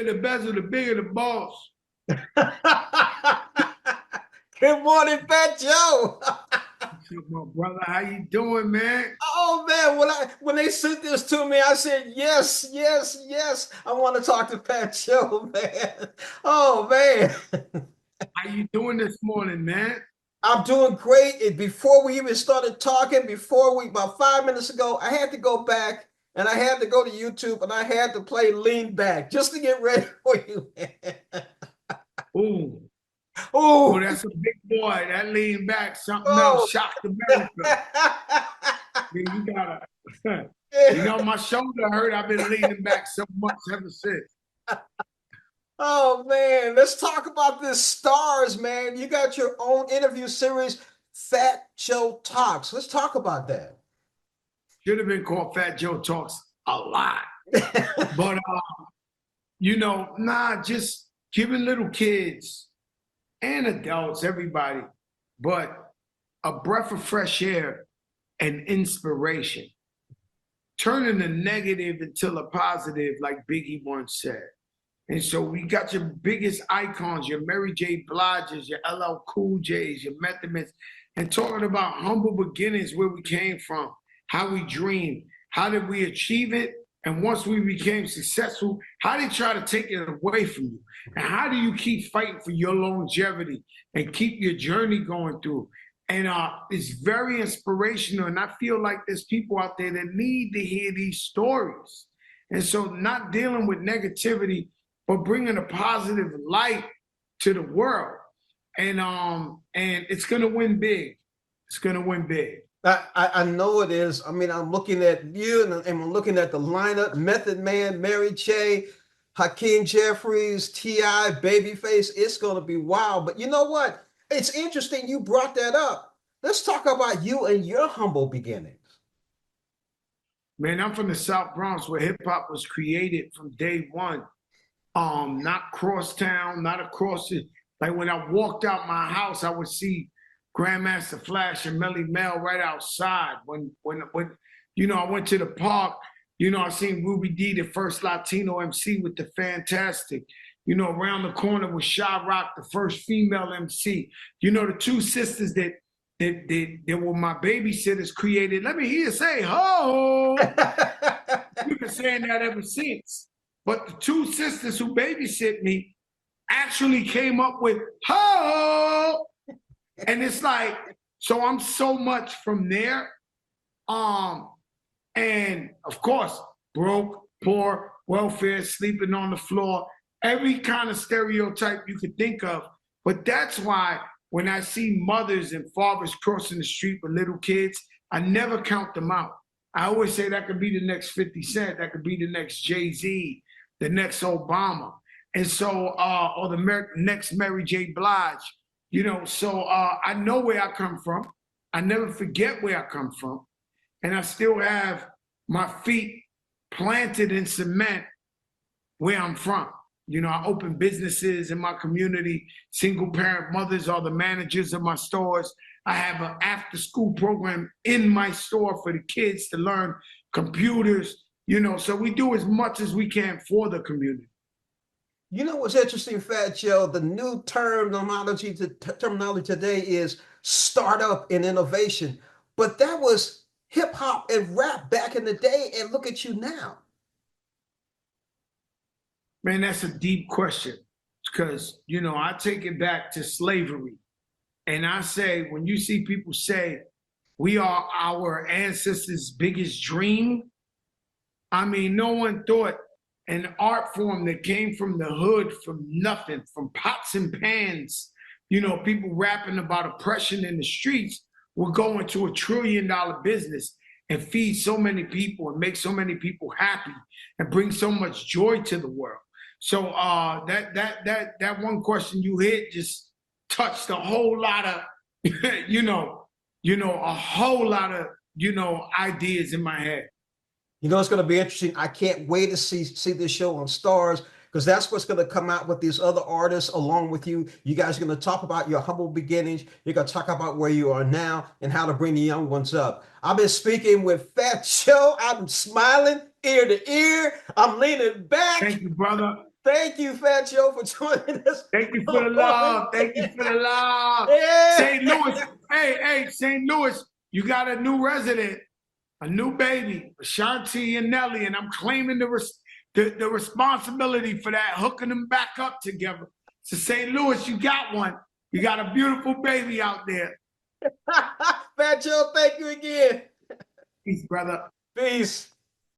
The bezel, the bigger the boss. Good morning, Fat Joe. What's up, my brother? How you doing, man? Oh man, when they sent this to me, I said yes, yes, yes. I want to talk to Fat Joe, man. Oh man, How you doing this morning, man? I'm doing great. And before we even started talking, about 5 minutes ago, I had to go back and I had to go to YouTube and I had to play Lean Back just to get ready for you, man. Ooh, oh, Oh, that's a big boy. That lean back, something else oh. shocked America. Man, you gotta, my shoulder hurt. I've been leaning back so much ever since. Oh man, let's talk about this stars, man. You got your own interview series, Fat Joe Talks. Let's talk about that. Should have been called Fat Joe Talks a lot, but just giving little kids and adults, everybody, but a breath of fresh air and inspiration, turning the negative into a positive, like Biggie once said. And so we got your biggest icons, your Mary J. Blige's, your LL Cool J's, your Method Mans, and talking about humble beginnings, where we came from, how we dreamed, how did we achieve it, and once we became successful, how they try to take it away from you, and how do you keep fighting for your longevity and keep your journey going through. And it's very inspirational, and I feel like there's people out there that need to hear these stories. And so not dealing with negativity, but bringing a positive light to the world. And it's gonna win big. It's gonna win big. I know it is. I mean, I'm looking at you and I'm looking at the lineup: Method Man, Mary J, Hakeem Jeffries, T.I., Babyface. It's going to be wild. But you know what? It's interesting you brought that up. Let's talk about you and your humble beginnings. Man, I'm from the South Bronx, where hip hop was created from day one. Not crosstown, not across it. Like when I walked out my house, I would see Grandmaster Flash and Melly Mel right outside. When I went to the park, I seen Ruby D, the first Latino MC with the Fantastic. Around the corner was Sha Rock, the first female MC. The two sisters that were my babysitters created. Let me hear you say ho. You've been saying that ever since. But the two sisters who babysit me actually came up with ho. And it's like, so I'm so much from there. And of course, broke, poor, welfare, sleeping on the floor, every kind of stereotype you could think of. But that's why when I see mothers and fathers crossing the street with little kids, I never count them out. I always say that could be the next 50 Cent, that could be the next Jay-Z, the next Obama. And so, or the next Mary J. Blige. So I know where I come from. I never forget where I come from. And I still have my feet planted in cement where I'm from. I open businesses in my community. Single parent mothers are the managers of my stores. I have an after school program in my store for the kids to learn computers, so we do as much as we can for the community. You know what's interesting, Fat Joe? The new terminology today is startup and innovation. But that was hip hop and rap back in the day, and look at you now. Man, that's a deep question because, I take it back to slavery. And I say, when you see people say, we are our ancestors' biggest dream, I mean, no one thought an art form that came from the hood, from nothing, from pots and pans, people rapping about oppression in the streets, would go into $1 trillion business and feed so many people and make so many people happy and bring so much joy to the world. So that one question you hit just touched a whole lot of, a whole lot of, ideas in my head. It's going to be interesting. I can't wait to see this show on Stars, because that's what's going to come out with these other artists along with you. You guys are going to talk about your humble beginnings. You're going to talk about where you are now and how to bring the young ones up. I've been speaking with Fat Joe. I'm smiling ear to ear. I'm leaning back. Thank you, brother. Thank you, Fat Joe, for joining us. Thank you for the love. Thank you for the love. Yeah. St. Louis. Hey, St. Louis, you got a new resident, a new baby, Ashanti and Nelly, and I'm claiming the responsibility for that, hooking them back up together. So St. Louis, you got one. You got a beautiful baby out there. Fat Joe, thank you again. Peace, brother. Peace.